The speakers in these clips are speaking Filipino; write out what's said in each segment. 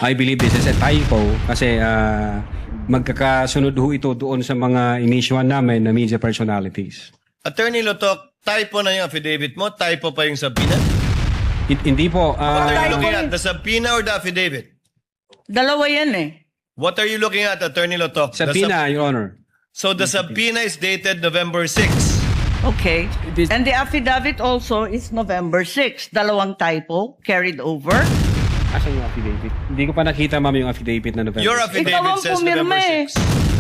I believe this is a typo kasi magkakasunod ho ito doon sa mga inisyuhan namin na media personalities. Attorney Lotok, typo na yung affidavit mo, typo pa yung subpoena? Hindi po. What are you looking at? The subpoena or the affidavit? Dalawa yan eh. What are you looking at, Attorney Lotok? Subpoena, Your Honor. So the subpoena is dated November 6. Okay. This- And the affidavit also is November 6. Dalawang typo carried over. Asan yung affidavit? Hindi ko pa nakita, ma'am, yung affidavit na November. Your 6. Ikaw affidavit ang says pumirma November eh. 6.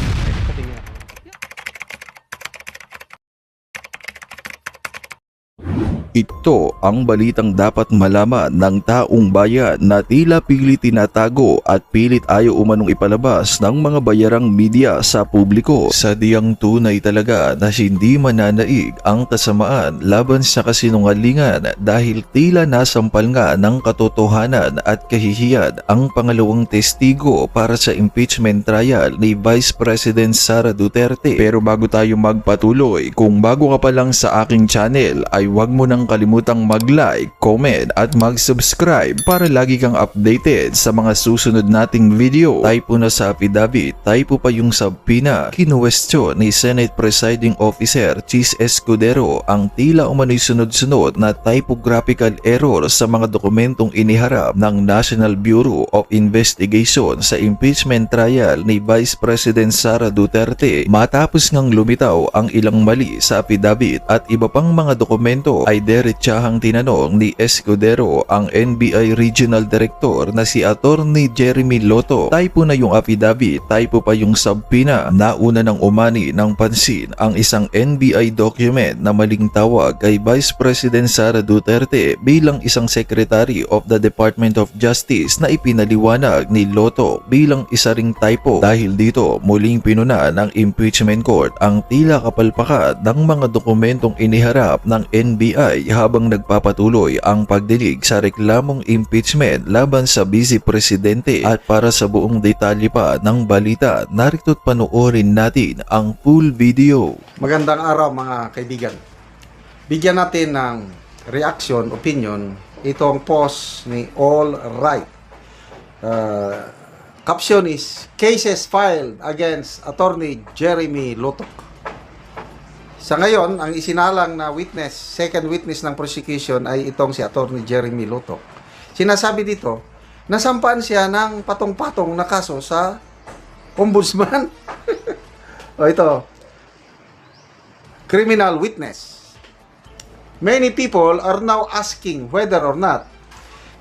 Ito ang balitang dapat malaman ng taong bayan na tila pilit tinatago at pilit ayaw umanong ipalabas ng mga bayarang media sa publiko. Sadyang tunay talaga na hindi mananaig ang kasamaan laban sa kasinungalingan dahil tila nasampal nga ng katotohanan at kahihiyan ang pangalawang testigo para sa impeachment trial ni Vice President Sara Duterte. Pero bago tayo magpatuloy, kung bago ka pa lang sa aking channel ay huwag mo nang kalimutang mag-like, comment at mag-subscribe para lagi kang updated sa mga susunod nating video. Typo na sa affidavit, typo pa yung subpoena. Kinuwestiyon ni Senate Presiding Officer Chis Escudero ang tila umano'y sunod-sunod na typographical error sa mga dokumentong iniharap ng National Bureau of Investigation sa impeachment trial ni Vice President Sara Duterte matapos ngang lumitaw ang ilang mali sa affidavit at iba pang mga dokumento ay diretsahang tinanong ni Escudero ang NBI Regional Director na si Attorney Jeremy Loto. Typo na yung affidavit, typo pa yung subpoena. Nauna ng umani ng pansin ang isang NBI document na maling tawag kay Vice President Sara Duterte bilang isang Secretary of the Department of Justice na ipinaliwanag ni Loto bilang isa ring typo. Dahil dito, muling pinuna ng impeachment court ang tila kapalpakan ng mga dokumentong iniharap ng NBI habang nagpapatuloy ang pagdinig sa reklamong impeachment laban sa Vice Presidente. At para sa buong detalye pa ng balita, narito't panoorin natin ang full video. Magandang araw mga kaibigan. Bigyan natin ng reaction, opinion, itong post ni All Right. Caption is, Cases filed against Attorney Jeremy Lotok. Sa ngayon, ang isinalang na witness, second witness ng prosecution ay itong si Attorney Jeremy Lotok. Sinasabi dito, nasampaan siya ng patong-patong na kaso sa ombudsman. O ito, criminal witness. Many people are now asking whether or not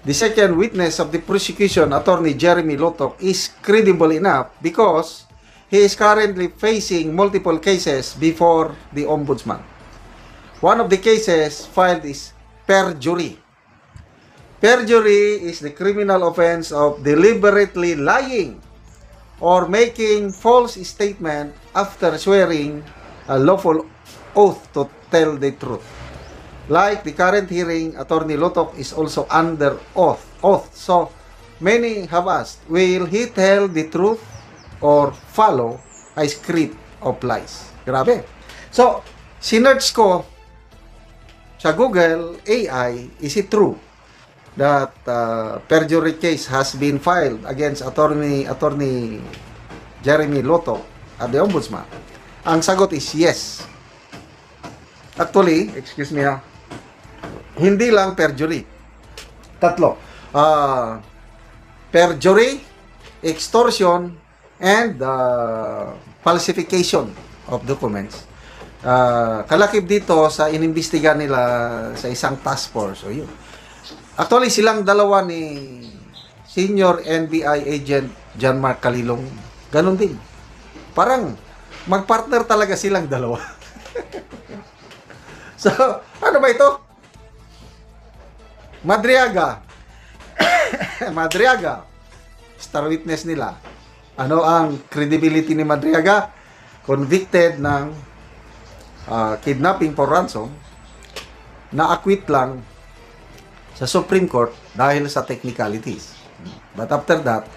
the second witness of the prosecution, Attorney Jeremy Lotok, is credible enough because he is currently facing multiple cases before the ombudsman. One of the cases filed is perjury. Perjury is the criminal offense of deliberately lying or making false statement after swearing a lawful oath to tell the truth. Like the current hearing, Attorney Lotok is also under oath. So, many have asked, will he tell the truth or follow a script of lies? Grabe. So, sinerch ko sa Google AI, is it true that perjury case has been filed against Attorney Jeremy Lotok at the Ombudsman? Ang sagot is yes. Actually, excuse me ha, hindi lang perjury. Tatlo. Perjury, extortion, and falsification of documents. Kalakip dito sa inimbestiga nila sa isang task force. So, yun. Actually, silang dalawa ni Senior NBI Agent John Mark Calilong, ganun din. Parang magpartner talaga silang dalawa. So, ano ba ito? Madriaga. Madriaga. Star witness nila. Ano ang credibility ni Madriaga? Convicted ng kidnapping for ransom, na-acquit lang sa Supreme Court dahil sa technicalities. But after that,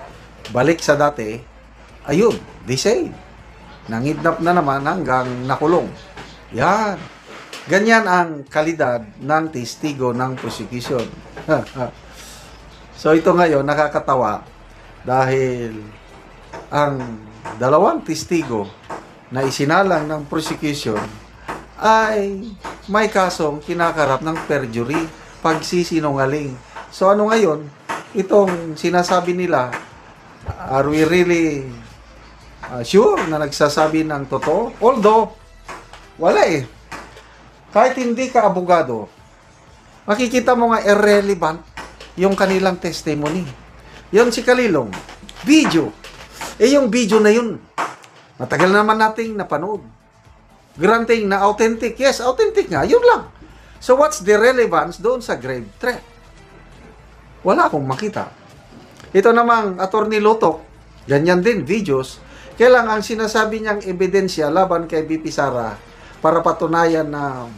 balik sa dati, ayun, they say, nangidnap na naman hanggang nakulong. Yan. Ganyan ang kalidad ng testigo ng prosecution. So ito ngayon, nakakatawa Dahil ang dalawang testigo na isinalang ng prosecution ay may kasong kinakarap ng perjury, pagsisinungaling. So ano ngayon, itong sinasabi nila, are we really sure na nagsasabi ng totoo? Although, wala eh. Kahit hindi ka abogado, makikita mo nga irrelevant yung kanilang testimony. Yon si Kalilong. Video. Yung video na yun, matagal naman nating napanood. Granting na authentic. Yes, authentic nga. Yun lang. So what's the relevance doon sa grave threat? Wala akong makita. Ito namang Attorney Lotok, ganyan din, videos. Kailangan ang sinasabi niyang ebidensya laban kay BP Sara para patunayan na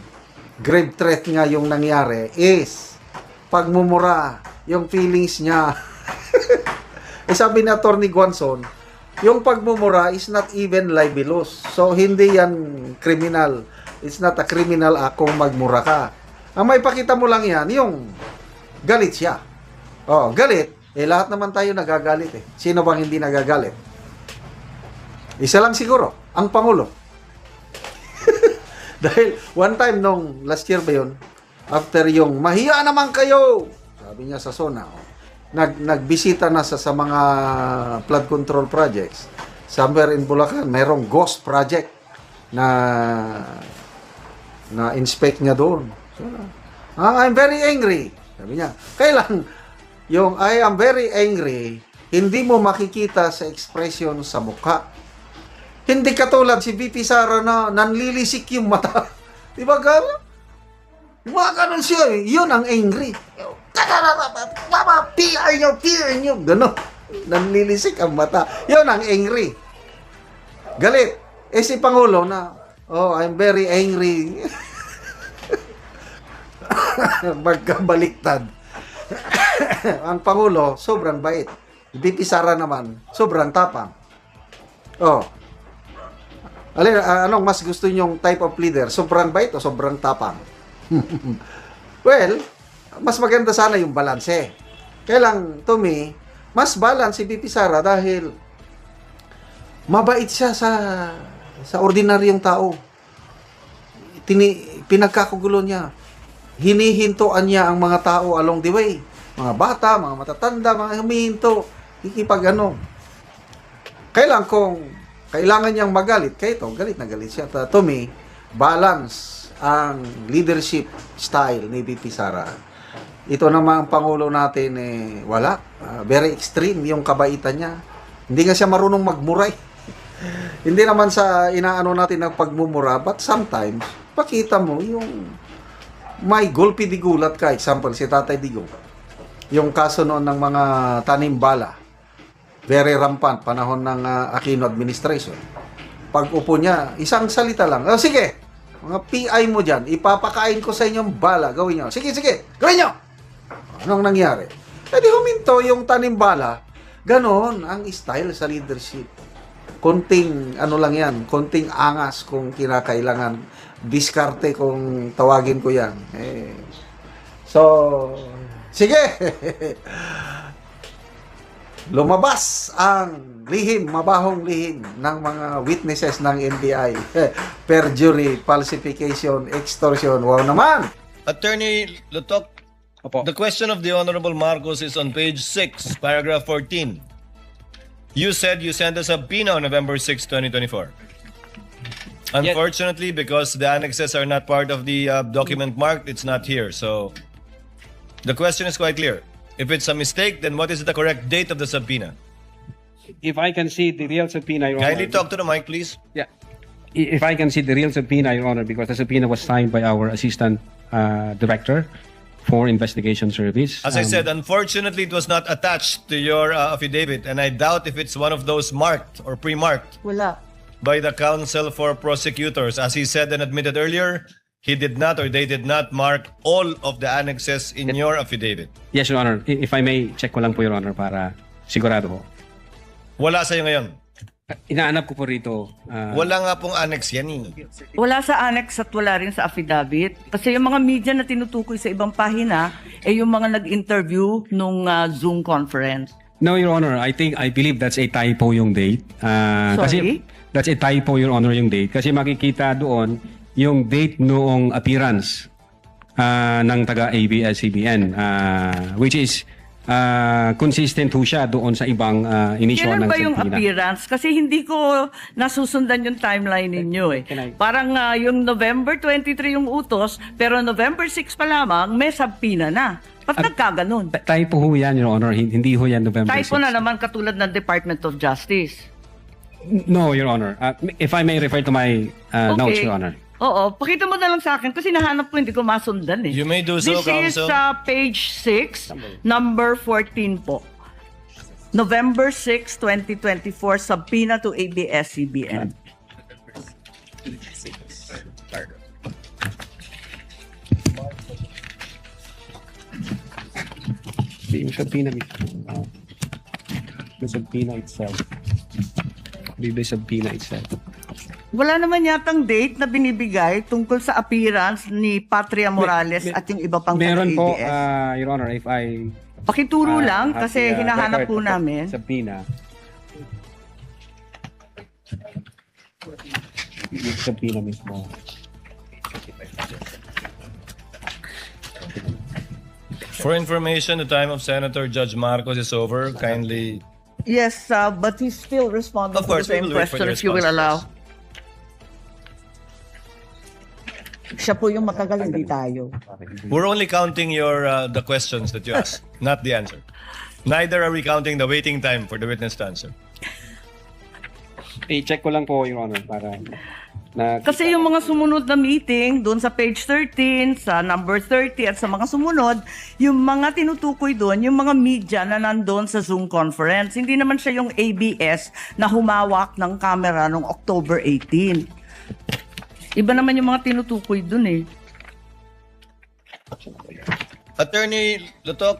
grave threat nga yung nangyari is pagmumura yung feelings niya. Sabi ni Attorney Guanzon, yung pagmumura is not even libelous. So, hindi yan criminal. It's not a criminal act kung magmura ka. Ang may pakita mo lang yan, yung galit siya. Oh, galit. Lahat naman tayo nagagalit eh. Sino bang hindi nagagalit? Isa lang siguro, ang Pangulo. Dahil one time nung last year ba yun, after yung mahiya naman kayo, sabi niya sa SONA, nagbisita na sa mga flood control projects. Somewhere in Bulacan, mayroong ghost project na inspect niya doon. So, I'm very angry. Sabi niya, kailan yung I am very angry, hindi mo makikita sa expression sa mukha. Hindi katulad si VP Sara na nanlilisik yung mata. Di ba gano'n? Mga ganun siya eh. Yun ang angry. PR nyo. Gano'n. Nanlilisik ang mata. Yun ang angry. Galit. Si Pangulo na, oh, I'm very angry. Magkabaliktad. Ang Pangulo, sobrang bait. VP Sara naman, sobrang tapang. Oh. Anong mas gusto nyong type of leader? Sobrang bait o sobrang tapang? Well, mas maganda sana yung balanse. Kaya lang, to me, mas balance si VP Sara dahil mabait siya sa ordinaryong tao. Pinagkakugulo niya. Hinihintuan niya ang mga tao along the way. Mga bata, mga matatanda, mga humihinto. Kailan kung kailangan niyang magalit, kaya ito, galit na galit siya. To me, balance ang leadership style ni VP Sara. Ito naman ang Pangulo natin, wala. Very extreme yung kabaitan niya. Hindi nga siya marunong magmuray. Hindi naman sa inaano natin ng pagmumura, but sometimes, pakita mo yung may gulpi di gulat ka. Example, si Tatay Digong. Yung kaso noon ng mga tanim bala. Very rampant, panahon ng Aquino administration. Pag upo niya, isang salita lang. Oh, sige, mga PI mo dyan, ipapakain ko sa inyong bala. Gawin nyo. Sige, gawin nyo. Anong nangyari? Di huminto yung tanim bala. Ganon ang style sa leadership. Konting, konting angas kung kinakailangan. Diskarte kung tawagin ko yan. So, sige. Lumabas ang lihim, mabahong lihim ng mga witnesses ng NBI. Perjury, falsification, extortion. Wow naman! Attorney Lotok, Opo. the question of the Honorable Marcos is on page 6, paragraph 14. You said you sent a subpoena on November 6, 2024. Unfortunately, because the annexes are not part of the document marked, it's not here. So, the question is quite clear. If it's a mistake, then what is the correct date of the subpoena? If I can see the real subpoena, Your Kindly Honor. talk to the mic, please. Yeah. If I can see the real subpoena, Your Honor, because the subpoena was signed by our Assistant Director for Investigation Service. As I said, unfortunately, it was not attached to your affidavit, and I doubt if it's one of those marked or pre-marked Wala. by the Counsel for Prosecutors. As he said and admitted earlier, he did not or they did not mark all of the annexes in your affidavit. Yes, Your Honor. If I may, check ko lang po, Your Honor, para sigurado po. Wala sa'yo ngayon. Inaanap ko po rito. Wala nga pong annex yan eh. Wala sa annex at wala rin sa affidavit. Kasi yung mga media na tinutukoy sa ibang pahina, yung mga nag-interview nung Zoom conference. No, Your Honor. I believe that's a typo yung date. Kasi Sorry? that's a typo, Your Honor, yung date. Kasi makikita doon yung date noong appearance ng taga ABS-CBN, which is consistent ho siya doon sa ibang initial Kailan ng ba yung subpoena. appearance? Kasi hindi ko nasusundan yung timeline ninyo eh. Parang yung November 23 yung utos, pero November 6 pa lamang, may subpoena na. Ba't nagkaganon? Typo ho yan, Your Honor. Hindi ho yan November 6. Typo na naman katulad ng Department of Justice. No, Your Honor. If I may refer to my notes, Your Honor. Oo, pakita mo na lang sa akin kasi nahanap ko hindi ko masundan eh. You may do so, This is Counsel. page 6, number 14 po. November 6, 2024, subpoena to ABS-CBN. Yung subpoena mismo. The subpoena itself. The subpoena itself. Wala naman yatang date na binibigay tungkol sa appearance ni Patria Morales at yung iba pang Meron po, taga-ABS. Your Honor, if I Pakituro lang have kasi the, hinahanap record po of namin. Subpoena. Yung subpoena mismo. For information, the time of Senator Judge Marcos is over. Kindly. Yes, but he's still responding Of course, to we the same will wait for question the if you will response allow. Siya po yung matagal, hindi tayo. We're only counting your the questions that you asked, not the answer. Neither are we counting the waiting time for the witness to answer. I-check ko lang po, Your Honor, para na Kasi yung mga sumunod na meeting, doon sa page 13, sa number 30, at sa mga sumunod, yung mga tinutukoy doon, yung mga media na nandun sa Zoom conference. Hindi naman siya yung ABS na humawak ng camera noong October 18. Iba naman yung mga tinutukoy doon eh. Attorney Lutok,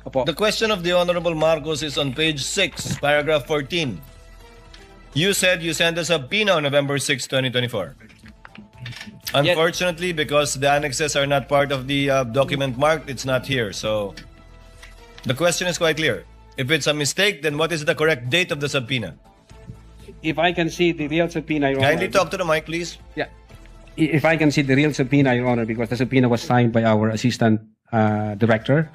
Opo. the question of the Honorable Marcos is on page 6, paragraph 14. You said you sent a subpoena on November 6, 2024. Unfortunately, because the annexes are not part of the document marked, it's not here. So, the question is quite clear. If it's a mistake, then what is the correct date of the subpoena? If I can see the real subpoena, Your Honor. Kindly talk to the mic, please. Yeah. If I can see the real subpoena, Your Honor, because the subpoena was signed by our Assistant Director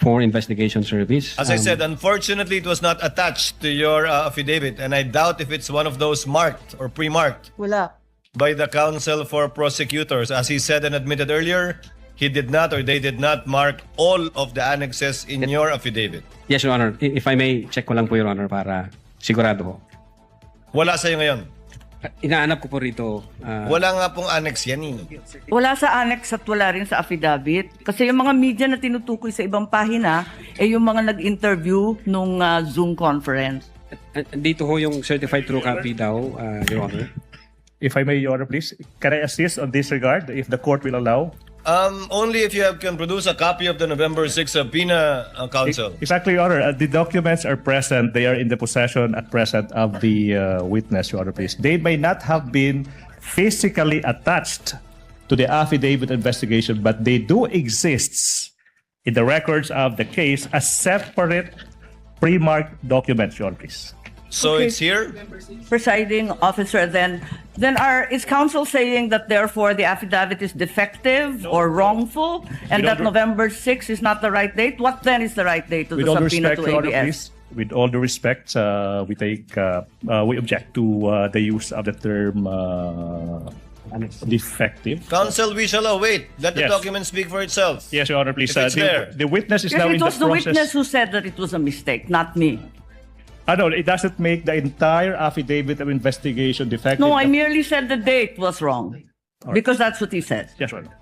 for Investigation Service. As I said, unfortunately, it was not attached to your affidavit, and I doubt if it's one of those marked or pre-marked Wala. by the counsel for prosecutors. As he said and admitted earlier, he did not or they did not mark all of the annexes in your affidavit. Yes, Your Honor. If I may, check ko lang po, Your Honor, para sigurado ho. Wala sa'yo ngayon. Inaanap ko po rito. Wala nga pong annex yan eh. Wala sa annex at wala rin sa affidavit. Kasi yung mga media na tinutukoy sa ibang pahina, yung mga nag-interview nung Zoom conference. Dito ho yung certified true copy daw, Your Honor. If I may, Your Honor, please, can I assist on this regard, if the court will allow? Only if you can produce a copy of the November 6 subpoena, counsel. Exactly, Your Honor. The documents are present. They are in the possession at present of the witness, Your Honor, please. They may not have been physically attached to the affidavit investigation, but they do exist in the records of the case as separate pre-marked documents, Your Honor, please. So Okay. it's here? Presiding officer, then is counsel saying that therefore the affidavit is defective or wrongful and With that all November 6 is not the right date? What then is the right date to With the all due subpoena respect, to Your Honor, ABS? please. With all due respect, we object to the use of the term defective. Counsel, we shall await. Let the Yes. document speak for itself. Yes, Your Honor, please. If it's there. The witness is Yes, now it in the was the process. witness who said that it was a mistake, not me. No, it doesn't make the entire affidavit of investigation defective. No, I merely said the date was wrong. Because that's what he said. Yes, Your Honor.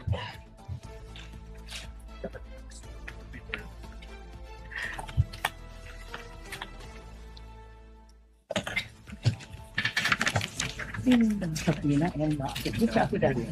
Subpoena and which affidavit?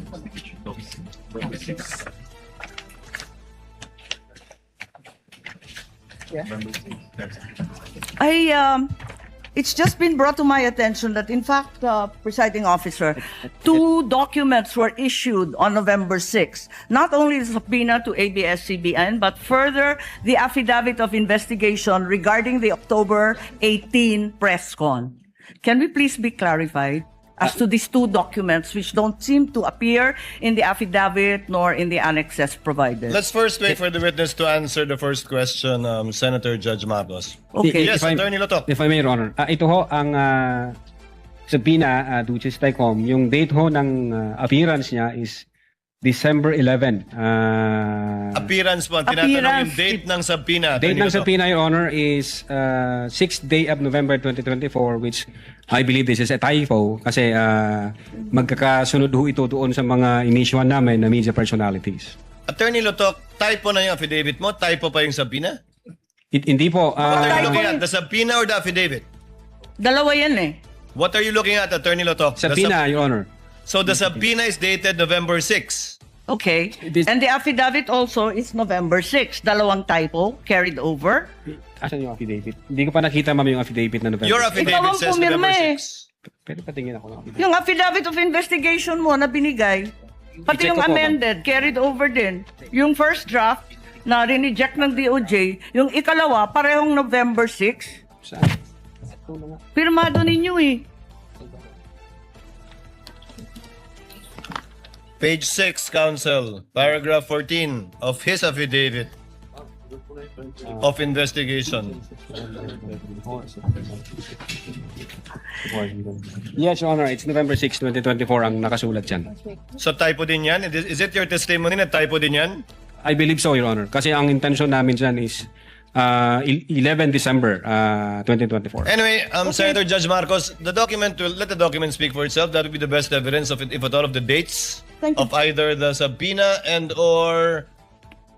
It's just been brought to my attention that, in fact, presiding officer, 2 documents were issued on November 6. Not only the subpoena to ABS-CBN, but further the affidavit of investigation regarding the October 18 press con. Can we please be clarified as to these 2 documents which don't seem to appear in the affidavit nor in the annexes provided? Let's first wait for the witness to answer the first question, Senator Judge Marcos. Okay. Yes, If I- Attorney Lotok. If I may, Your Honor. Ito ho ang subpoena, Duces Tycom. Yung date ho ng appearance niya is December 11. Appearance po. Ang tinatanong yung Appearance. date ng subpoena. Date Attorney ng Lotok. subpoena, Your Honor, is 6th day of November 2024, which I believe this is a typo kasi magkakasunod ho ito doon sa mga inisyuhan namin na media personalities. Attorney Lotok, typo na yung affidavit mo? Typo pa yung subpoena? Hindi po. What are you typo looking yung- at? The subpoena or the affidavit? Dalawa yan eh. What are you looking at, Attorney Lotok? The subpoena, Your Honor. So the subpoena is dated November 6. Okay. This- And the affidavit also is November 6. Dalawang typo carried over. Asan yung affidavit? Hindi ko pa nakita, ma'am, yung affidavit na November. Your Ikaw affidavit ang says pumirma November eh. 6. Pwede patingin ako ng affidavit. Yung affidavit of investigation mo na binigay, pati I-check yung ko po, amended, carried over din. Yung first draft na rineject ng DOJ, yung ikalawa, parehong November 6. Saan? Pirmado ninyo eh. Page 6, Counsel, paragraph 14 of his affidavit of investigation. Yes, Your Honor. It's November 6, 2024 ang nakasulat dyan. So typo din yan? Is it your testimony na typo din yan? I believe so, Your Honor. Kasi ang intention namin dyan is 11 December 2024. Anyway, Senator Judge Marcos, let the document speak for itself. That would be the best evidence of it, if at all, of the dates Thank you. of either the subpoena and or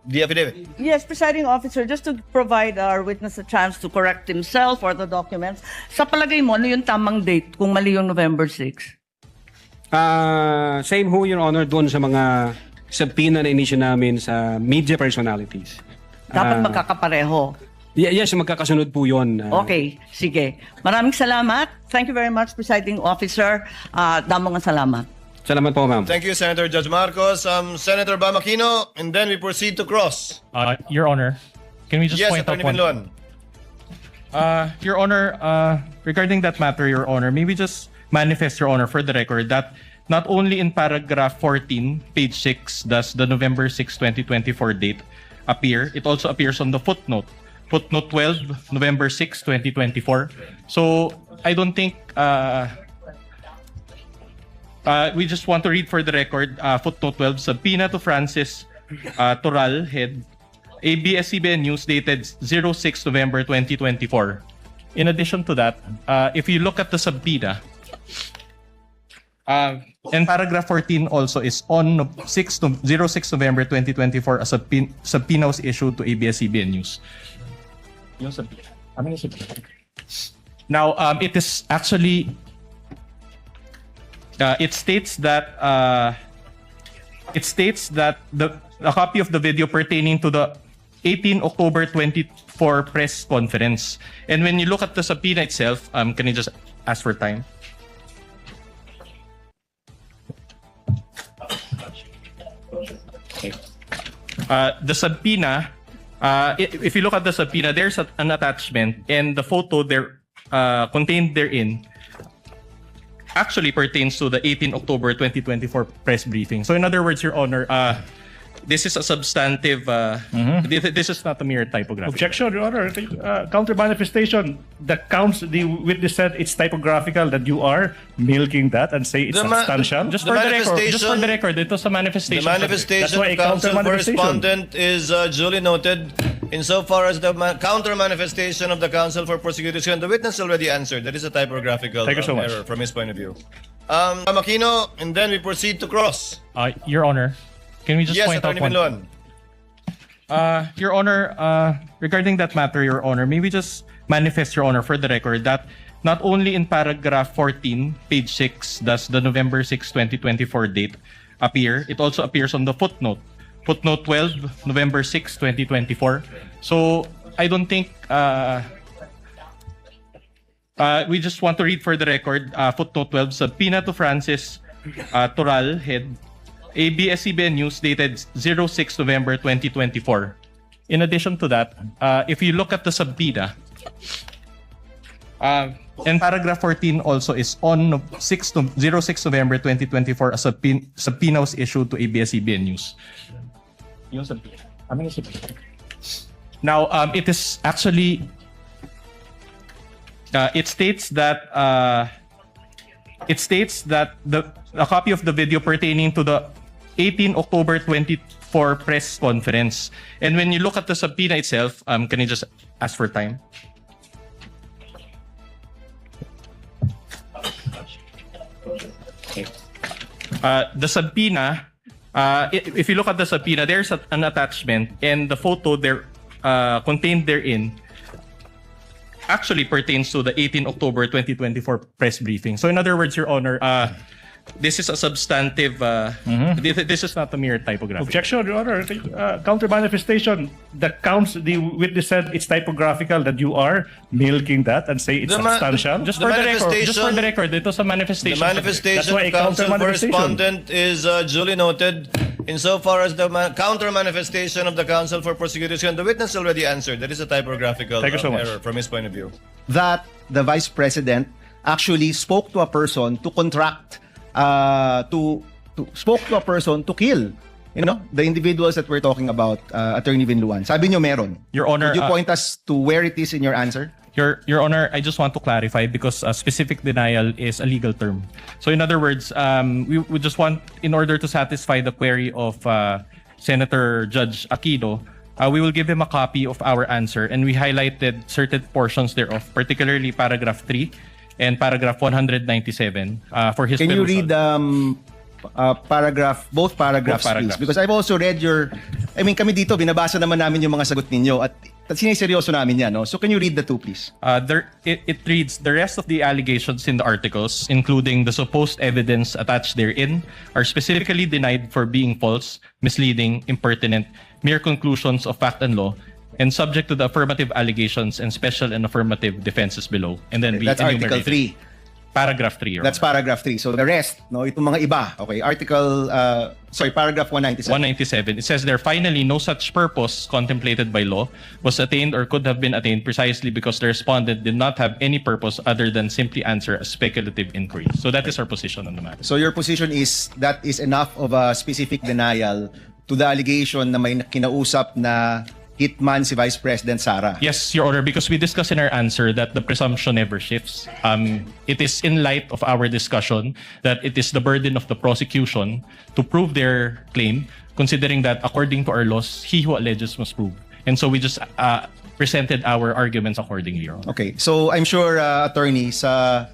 the affidavit. Yes, presiding officer, just to provide our witness a chance to correct himself or the documents, sa palagay mo, ano yung tamang date kung mali yung November 6? Same ho, Your Honor, doon sa mga subpoena na inisyu namin sa media personalities. Dapat magkakapareho. Yes, magkakasunod po yun. Okay, sige. Maraming salamat. Thank you very much, presiding officer. Damo nga salamat. Salamat po, ma'am. Thank you, Senator Judge Marcos. Senator Bamakino, and then we proceed to cross. Your Honor, can we just Yes, point Attorney out one? Binlon. Your Honor, regarding that matter, Your Honor, may we just manifest, Your Honor, for the record, that not only in paragraph 14, page 6, does the November 6, 2024 date appear, it also appears on the footnote. Footnote 12, November 6, 2024. So, I don't think... we just want to read for the record, footnote 12, subpoena to Francis Toral, head, ABS-CBN News, dated 06 November 2024. In addition to that, if you look at the subpoena, and paragraph 14 also is on 06 November 2024, a subpoena was issued to ABS-CBN News. Yung subpoena. Ano yung subpoena? Now, it is actually... it states that a copy of the video pertaining to the 18 October 24 press conference. And when you look at the subpoena itself, can you just ask for time? Okay. The subpoena, if you look at the subpoena, there's an attachment, and the photo there contained therein actually pertains to the 18 October 2024 press briefing. So in other words, Your Honor, this is a substantive, this is not a mere typography. Objection, Your Honor. Counter manifestation. The witness said it's typographical, that you are milking that and say it's substantial. Just The for the record, ito sa The manifestation. That's manifestation why of a counsel counter-manifestation. correspondent is duly noted. Insofar as the counter manifestation of the counsel for prosecution, the witness already answered. That is a typographical Thank you so much. error from his point of view. Makino, and then we proceed to cross. Your Honor, can we just Yes, point out Attorney one? Binlon. Your Honor, regarding that matter, Your Honor, may we just manifest, Your Honor, for the record, that not only in paragraph 14, page 6, does the November 6, 2024 date appear, it also appears on the footnote. Footnote 12, November 6, 2024. So, I don't think We just want to read for the record, footnote 12, subpoena to Francis Toral, head, ABS-CBN News, dated 06 November 2024. In addition to that, if you look at the subpoena, and paragraph 14 also is on 06 November 2024, a subpoena was issued to ABS-CBN News. Yung subpoena. Now, it is actually, it states that a copy of the video pertaining to the 18 October 24 press conference. And when you look at the subpoena itself, can you just ask for time? The subpoena, if you look at the subpoena, there's an attachment, and the photo there contained therein actually pertains to the 18 October 2024 press briefing. So in other words, Your Honor, this is a substantive, this is not a mere typography. Objection, Your Honor. Counter manifestation. The witness said it's typographical, that you are milking that and say it's substantial. Just for the record, ito sa manifestation. The manifestation of counsel for respondent is duly noted. Insofar as the counter manifestation of the counsel for prosecution, the witness already answered. That is a typographical Thank you so much. error from his point of view. That the Vice President actually spoke to a person to contract, spoke to a person to kill, you know, the individuals that we're talking about, Attorney Vinluan. Sabi nyo meron. Your Honor, Could you point us to where it is in your answer? Your Honor, I just want to clarify because specific denial is a legal term. So in other words, we just want, in order to satisfy the query of Senator Judge Aquino, we will give him a copy of our answer, and we highlighted certain portions thereof, particularly paragraph 3 and paragraph 197 for his Can you perusal. read both paragraphs, please? Because I've also read kami dito, binabasa naman namin yung mga sagot ninyo at siniseryoso namin yan, no? So can you read the two, please? It reads, the rest of the allegations in the articles, including the supposed evidence attached therein, are specifically denied for being false, misleading, impertinent, mere conclusions of fact and law, and subject to the affirmative allegations and special and affirmative defenses below. And then we That's Article enumerated. 3. Paragraph 3. Your That's Honor. paragraph 3. So the rest, no, itong mga iba. Okay, paragraph 197. 197. It says there, finally, no such purpose contemplated by law was attained or could have been attained precisely because the respondent did not have any purpose other than simply answer a speculative inquiry. So that is our position on the matter. So your position is that is enough of a specific denial to the allegation na may kinausap na hitman si Vice President Sara. Yes, Your Honor, because we discussed in our answer that the presumption never shifts. It is in light of our discussion that it is the burden of the prosecution to prove their claim, considering that according to our laws, he who alleges must prove. And so we just presented our arguments accordingly, Your Honor. Okay, so I'm sure, attorney, sa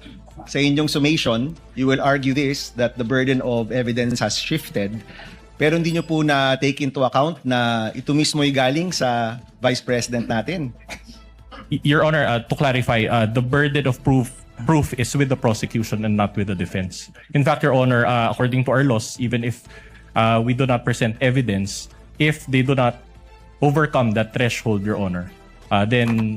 inyong summation, you will argue this, that the burden of evidence has shifted. Pero hindi nyo po na take into account na ito mismo ay galing sa Vice President natin. Your Honor, to clarify, the burden of proof is with the prosecution and not with the defense. In fact, Your Honor, according to our laws, even if we do not present evidence, if they do not overcome that threshold, Your Honor, then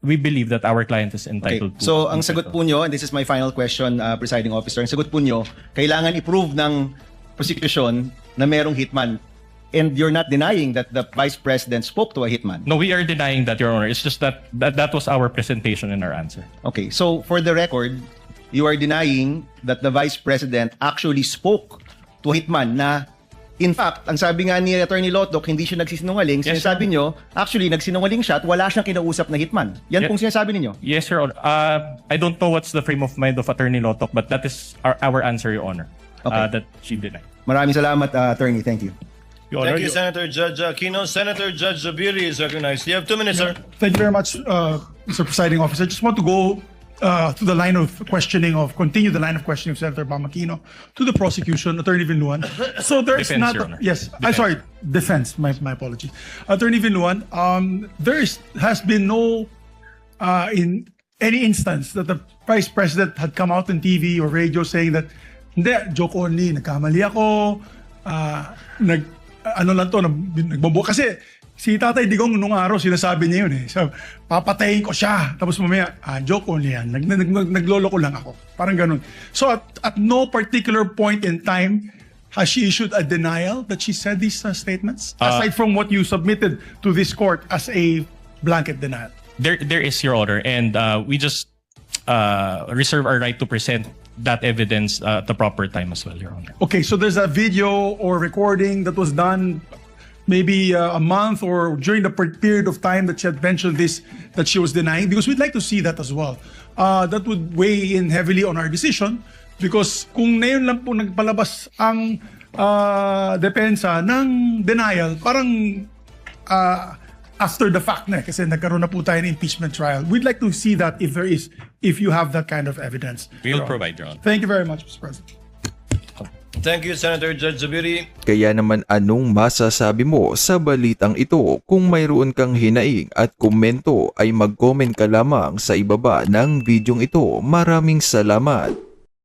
we believe that our client is Okay, entitled to. so ang sagot po nyo, and this is my final question, presiding officer, ang sagot po nyo, kailangan i-prove ng prosecution na merong hitman. And you're not denying that the Vice President spoke to a hitman. No, we are denying that, Your Honor. It's just that was our presentation in our answer. Okay, so for the record, you are denying that the Vice President actually spoke to a hitman na, in fact, ang sabi nga ni Attorney Lotok, hindi siya nagsisinungaling. Yes, Sinasabi sir. nyo, actually, nagsinungaling siya at wala siyang kinausap na hitman. Yan Yes. pong sinasabi ninyo. Yes, Your Honor. I don't know what's the frame of mind of Attorney Lotok, but that is our answer, Your Honor. Okay. That she denied. Maraming salamat, Attorney. Thank you. Your Honor, Thank you, Senator Judge Aquino. Senator Judge Zubiri is recognized. You have 2 minutes, sir. Thank you very much, Mr. Presiding Officer. I just want to go to the line of questioning continue the line of questioning of Senator Bamakino to the prosecution, Attorney Vinluan. So there's Defense, not, Your Honor. yes, I'm Defense. sorry, defense. My apologies, Attorney Vinluan. Has been no in any instance that the Vice President had come out on TV or radio saying that hindi, joke only, nagkamali ako, ano lang to, nagbobo. Kasi Si Tatay Digong nung araw, sinasabi niya yun eh. So, papatayin ko siya. Tapos mamaya, joke only yan. Naglolo ko lang ako. Parang ganun. So at no particular point in time, has she issued a denial that she said these statements? Aside from what you submitted to this court as a blanket denial. There is, Your Honor, and we just reserve our right to present that evidence at the proper time as well, Your Honor. Okay, so there's a video or recording that was done maybe a month or during the period of time that she had mentioned this, that she was denying, because we'd like to see that as well. That would weigh in heavily on our decision, because kung ngayon lang po nagpalabas ang depensa ng denial, parang after the fact na, kasi nagkaroon na po tayo ng impeachment trial. We'd like to see that if you have that kind of evidence. We will provide, Your Honor. Thank you very much, Mr. President. Thank you, Senator Judge Zubiri. Kaya naman anong masasabi mo sa balitang ito? Kung mayroon kang hinaing at komento ay mag-comment ka lamang sa ibaba ng videong ito. Maraming salamat.